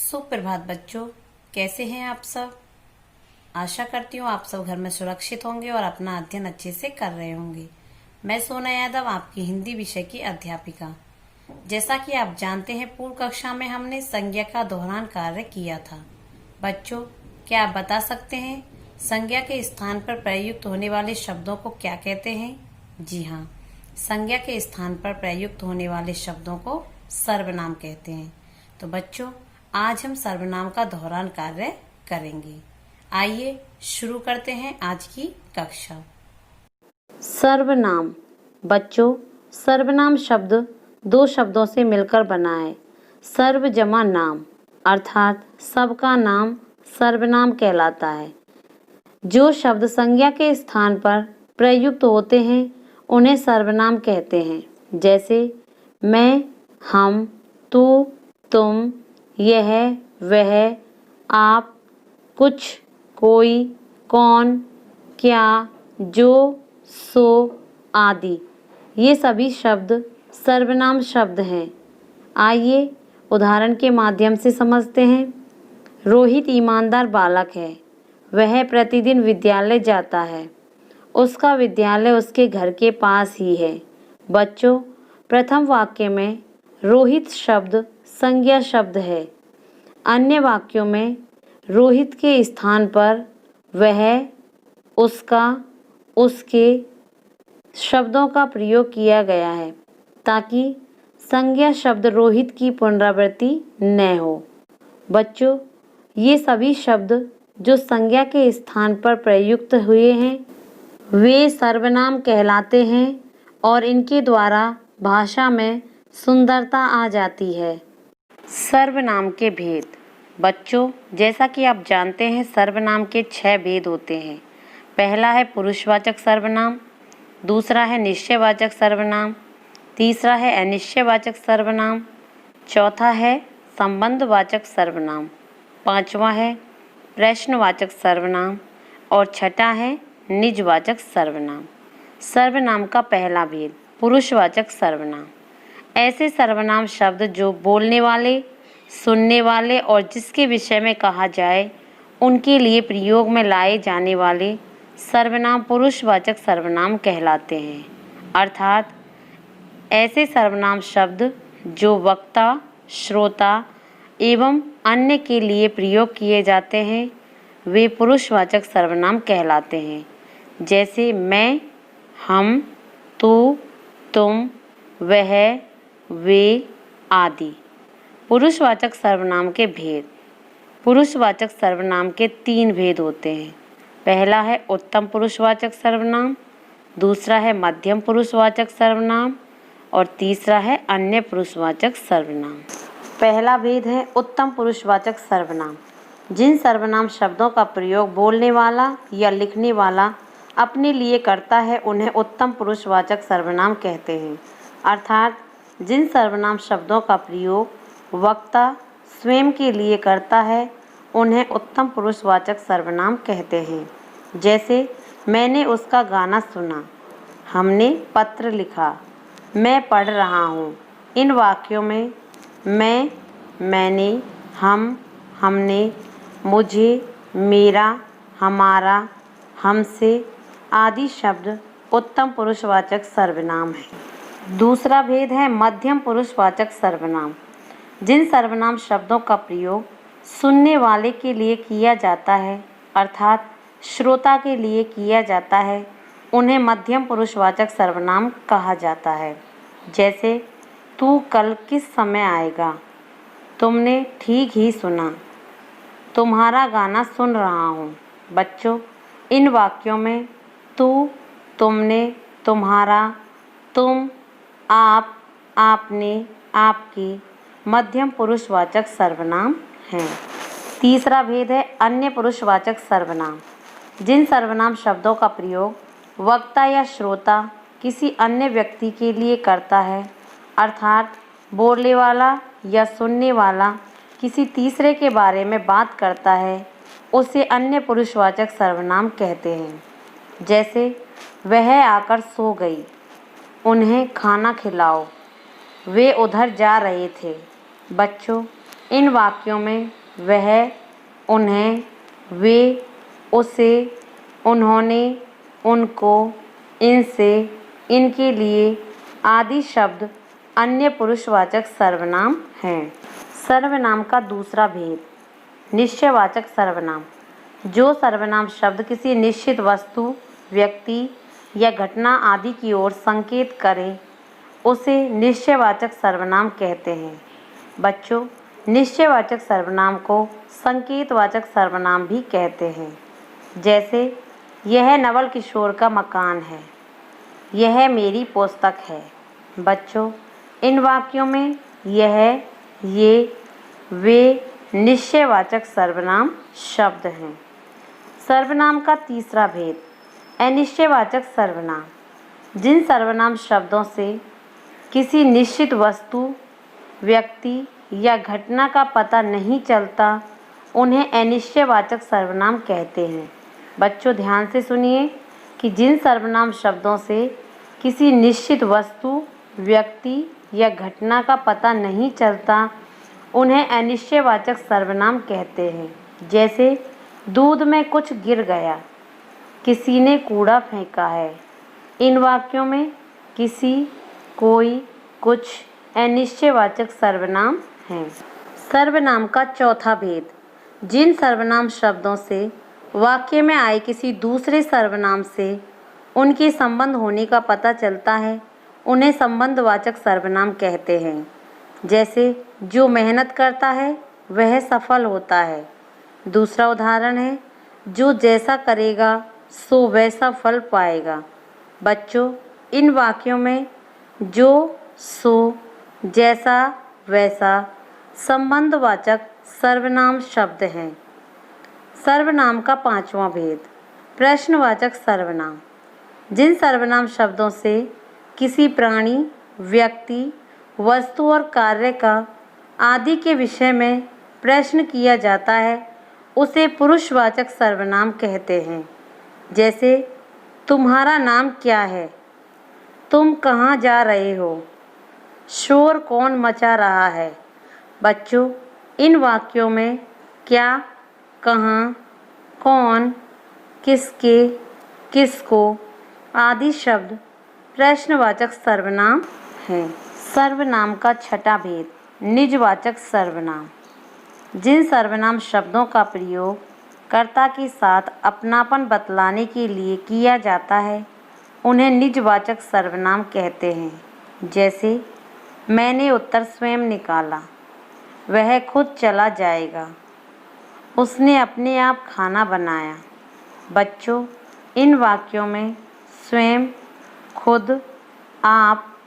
सुप्रभात बच्चों, कैसे हैं आप सब। आशा करती हूँ आप सब घर में सुरक्षित होंगे और अपना अध्ययन अच्छे से कर रहे होंगे। मैं सोना यादव, आपकी हिंदी विषय की अध्यापिका। जैसा कि आप जानते हैं, पूर्व कक्षा में हमने संज्ञा का दोहरान कार्य किया था। बच्चों, क्या आप बता सकते हैं संज्ञा के स्थान पर प्रयुक्त होने वाले शब्दों को क्या कहते हैं? जी हाँ, संज्ञा के स्थान पर प्रयुक्त होने वाले शब्दों को सर्वनाम कहते हैं। तो बच्चों, आज हम सर्वनाम का दोहरान कार्य करेंगे। आइए शुरू करते हैं आज की कक्षा। सर्वनाम। बच्चों, सर्वनाम शब्द दो शब्दों से मिलकर बना है। सर्व जमा नाम, अर्थात सबका नाम सर्वनाम कहलाता है। जो शब्द संज्ञा के स्थान पर प्रयुक्त होते हैं उन्हें सर्वनाम कहते हैं। जैसे मैं, हम, तू, तुम, यह, वह, आप, कुछ, कोई, कौन, क्या, जो, सो आदि। ये सभी शब्द सर्वनाम शब्द हैं। आइए उदाहरण के माध्यम से समझते हैं। रोहित ईमानदार बालक है। वह प्रतिदिन विद्यालय जाता है। उसका विद्यालय उसके घर के पास ही है। बच्चों, प्रथम वाक्य में रोहित शब्द संज्ञा शब्द है। अन्य वाक्यों में रोहित के स्थान पर वह, उसका, उसके शब्दों का प्रयोग किया गया है ताकि संज्ञा शब्द रोहित की पुनरावृत्ति न हो। बच्चों, ये सभी शब्द जो संज्ञा के स्थान पर प्रयुक्त हुए हैं वे सर्वनाम कहलाते हैं और इनके द्वारा भाषा में सुंदरता आ जाती है। सर्वनाम के भेद। बच्चों, जैसा कि आप जानते हैं, सर्वनाम के 6 भेद होते हैं। पहला है पुरुषवाचक सर्वनाम, दूसरा है निश्चयवाचक सर्वनाम, तीसरा है अनिश्चयवाचक सर्वनाम, चौथा है संबंधवाचक सर्वनाम, पांचवा है प्रश्नवाचक सर्वनाम और छठा है निजवाचक सर्वनाम। सर्वनाम का पहला भेद, पुरुषवाचक सर्वनाम। ऐसे सर्वनाम शब्द जो बोलने वाले, सुनने वाले और जिसके विषय में कहा जाए उनके लिए प्रयोग में लाए जाने वाले सर्वनाम पुरुषवाचक सर्वनाम कहलाते हैं। अर्थात ऐसे सर्वनाम शब्द जो वक्ता, श्रोता एवं अन्य के लिए प्रयोग किए जाते हैं वे पुरुषवाचक सर्वनाम कहलाते हैं। जैसे मैं, हम, तू, तुम, वह, वे आदि। पुरुषवाचक सर्वनाम के भेद। पुरुषवाचक सर्वनाम के 3 भेद होते हैं। पहला है उत्तम पुरुषवाचक सर्वनाम, दूसरा है मध्यम पुरुषवाचक सर्वनाम और तीसरा है अन्य पुरुषवाचक सर्वनाम। पहला भेद है उत्तम पुरुषवाचक सर्वनाम। जिन सर्वनाम शब्दों का प्रयोग बोलने वाला या लिखने वाला अपने लिए करता है उन्हें उत्तम पुरुषवाचक सर्वनाम कहते हैं। अर्थात जिन सर्वनाम शब्दों का प्रयोग वक्ता स्वयं के लिए करता है उन्हें उत्तम पुरुषवाचक सर्वनाम कहते हैं। जैसे मैंने उसका गाना सुना, हमने पत्र लिखा, मैं पढ़ रहा हूँ। इन वाक्यों में मैं, मैंने, हम, हमने, मुझे, मेरा, हमारा, हमसे आदि शब्द उत्तम पुरुषवाचक सर्वनाम हैं। दूसरा भेद है मध्यम पुरुषवाचक सर्वनाम। जिन सर्वनाम शब्दों का प्रयोग सुनने वाले के लिए किया जाता है अर्थात श्रोता के लिए किया जाता है उन्हें मध्यम पुरुषवाचक सर्वनाम कहा जाता है। जैसे तू कल किस समय आएगा, तुमने ठीक ही सुना, तुम्हारा गाना सुन रहा हूँ। बच्चों, इन वाक्यों में तू, तुमने, तुम्हारा, तुम, आप, आपने, आपकी मध्यम पुरुषवाचक सर्वनाम हैं। तीसरा भेद है अन्य पुरुषवाचक सर्वनाम। जिन सर्वनाम शब्दों का प्रयोग वक्ता या श्रोता किसी अन्य व्यक्ति के लिए करता है अर्थात बोलने वाला या सुनने वाला किसी तीसरे के बारे में बात करता है उसे अन्य पुरुषवाचक सर्वनाम कहते हैं। जैसे वह आकर सो गई, उन्हें खाना खिलाओ, वे उधर जा रहे थे। बच्चों, इन वाक्यों में वह, उन्हें, वे, उसे, उन्होंने, उनको, इनसे, इनके लिए आदि शब्द अन्य पुरुषवाचक सर्वनाम हैं। सर्वनाम का दूसरा भेद, निश्चयवाचक सर्वनाम। जो सर्वनाम शब्द किसी निश्चित वस्तु, व्यक्ति या घटना आदि की ओर संकेत करे उसे निश्चयवाचक सर्वनाम कहते हैं। बच्चों, निश्चयवाचक सर्वनाम को संकेतवाचक सर्वनाम भी कहते हैं। जैसे यह नवल किशोर का मकान है, यह मेरी पुस्तक है। बच्चों, इन वाक्यों में यह, ये, वे निश्चयवाचक सर्वनाम शब्द हैं। सर्वनाम का तीसरा भेद, अनिश्चयवाचक सर्वनाम। जिन सर्वनाम शब्दों से किसी निश्चित वस्तु, व्यक्ति या घटना का पता नहीं चलता उन्हें अनिश्चयवाचक सर्वनाम कहते हैं। बच्चों, ध्यान से सुनिए कि जिन सर्वनाम शब्दों से किसी निश्चित वस्तु, व्यक्ति या घटना का पता नहीं चलता उन्हें अनिश्चयवाचक सर्वनाम कहते हैं। जैसे दूध में कुछ गिर गया, किसी ने कूड़ा फेंका है। इन वाक्यों में किसी, कोई, कुछ अनिश्चयवाचक सर्वनाम हैं। सर्वनाम का चौथा भेद, जिन सर्वनाम शब्दों से वाक्य में आए किसी दूसरे सर्वनाम से उनके संबंध होने का पता चलता है उन्हें संबंधवाचक सर्वनाम कहते हैं। जैसे जो मेहनत करता है वह सफल होता है। दूसरा उदाहरण है, जो जैसा करेगा सो वैसा फल पाएगा। बच्चों, इन वाक्यों में जो, सो, जैसा, वैसा संबंधवाचक सर्वनाम शब्द हैं। सर्वनाम का पांचवा भेद, प्रश्नवाचक सर्वनाम। जिन सर्वनाम शब्दों से किसी प्राणी, व्यक्ति, वस्तु और कार्य का आदि के विषय में प्रश्न किया जाता है उसे पुरुषवाचक सर्वनाम कहते हैं। जैसे तुम्हारा नाम क्या है, तुम कहाँ जा रहे हो, शोर कौन मचा रहा है। बच्चों, इन वाक्यों में क्या, कहाँ, कौन, किसके, किसको आदि शब्द प्रश्नवाचक सर्वनाम हैं। सर्वनाम का छठा भेद, निजवाचक सर्वनाम। जिन सर्वनाम शब्दों का प्रयोग कर्ता के साथ अपनापन बतलाने के लिए किया जाता है उन्हें निजवाचक सर्वनाम कहते हैं। जैसे मैंने उत्तर स्वयं निकाला, वह खुद चला जाएगा, उसने अपने आप खाना बनाया। बच्चों, इन वाक्यों में स्वयं, खुद, आप,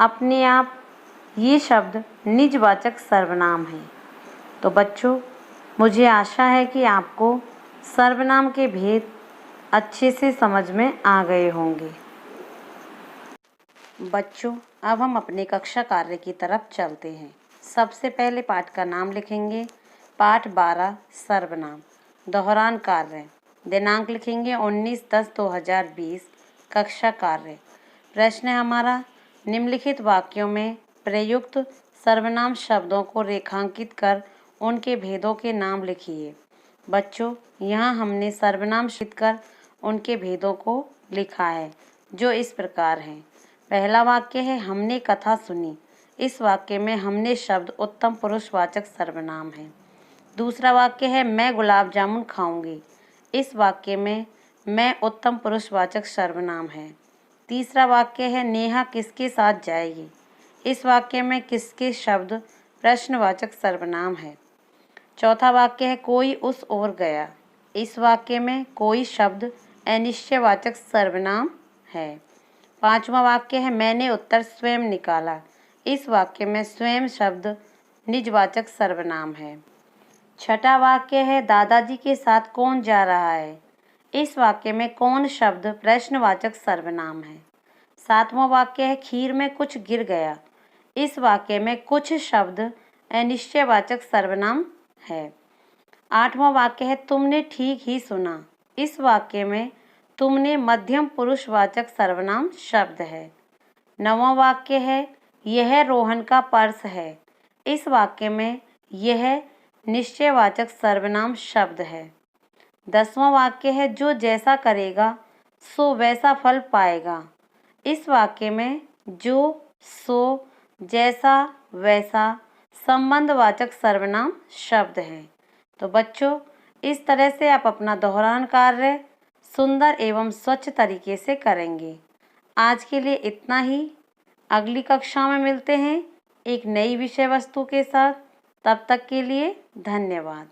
अपने आप ये शब्द निजवाचक सर्वनाम हैं। तो बच्चों, मुझे आशा है कि आपको सर्वनाम के भेद अच्छे से समझ में आ गए होंगे। बच्चों, अब हम अपने कक्षा कार्य की तरफ चलते हैं। सबसे पहले पाठ का नाम लिखेंगे। पाठ 12 सर्वनाम। दोहरान कार्य। दिनांक लिखेंगे 19/10/2020। कक्षा कार्य। प्रश्न है हमारा, निम्नलिखित वाक्यों में प्रयुक्त सर्वनाम शब्दों को रेखांकित कर उनके भेदों के नाम लिखिए। बच्चों, यहाँ हमने सर्वनाम लिख कर उनके भेदों को लिखा है जो इस प्रकार हैं। पहला वाक्य है, हमने कथा सुनी। इस वाक्य में हमने शब्द उत्तम पुरुषवाचक सर्वनाम है। दूसरा वाक्य है, मैं गुलाब जामुन खाऊंगी। इस वाक्य में मैं उत्तम पुरुषवाचक सर्वनाम है। तीसरा वाक्य है, नेहा किसके साथ जाएगी। इस वाक्य में किसके शब्द प्रश्नवाचक सर्वनाम है। चौथा वाक्य है, कोई उस ओर गया। इस वाक्य में कोई शब्द अनिश्चयवाचक सर्वनाम है। पांचवा वाक्य है, मैंने उत्तर स्वयं निकाला। इस वाक्य में स्वयं शब्द निजवाचक सर्वनाम है। छठा वाक्य है, दादाजी के साथ कौन जा रहा है। इस वाक्य में कौन शब्द प्रश्नवाचक सर्वनाम है। सातवां वाक्य है, खीर में कुछ गिर गया। इस वाक्य में कुछ शब्द अनिश्चयवाचक सर्वनाम है। आठवां वाक्य है, तुमने ठीक ही सुना। इस वाक्य में तुमने मध्यम पुरुषवाचक सर्वनाम शब्द है। नौवां वाक्य है, यह रोहन का पर्स है। इस वाक्य में यह निश्चयवाचक सर्वनाम शब्द है। 10वां वाक्य है जो जैसा करेगा सो वैसा फल पाएगा। इस वाक्य में जो, सो, जैसा, वैसा संबंधवाचक सर्वनाम शब्द हैं। तो बच्चों, इस तरह से आप अपना दोहरान कार्य सुंदर एवं स्वच्छ तरीके से करेंगे। आज के लिए इतना ही। अगली कक्षा में मिलते हैं एक नई विषय वस्तु के साथ। तब तक के लिए धन्यवाद।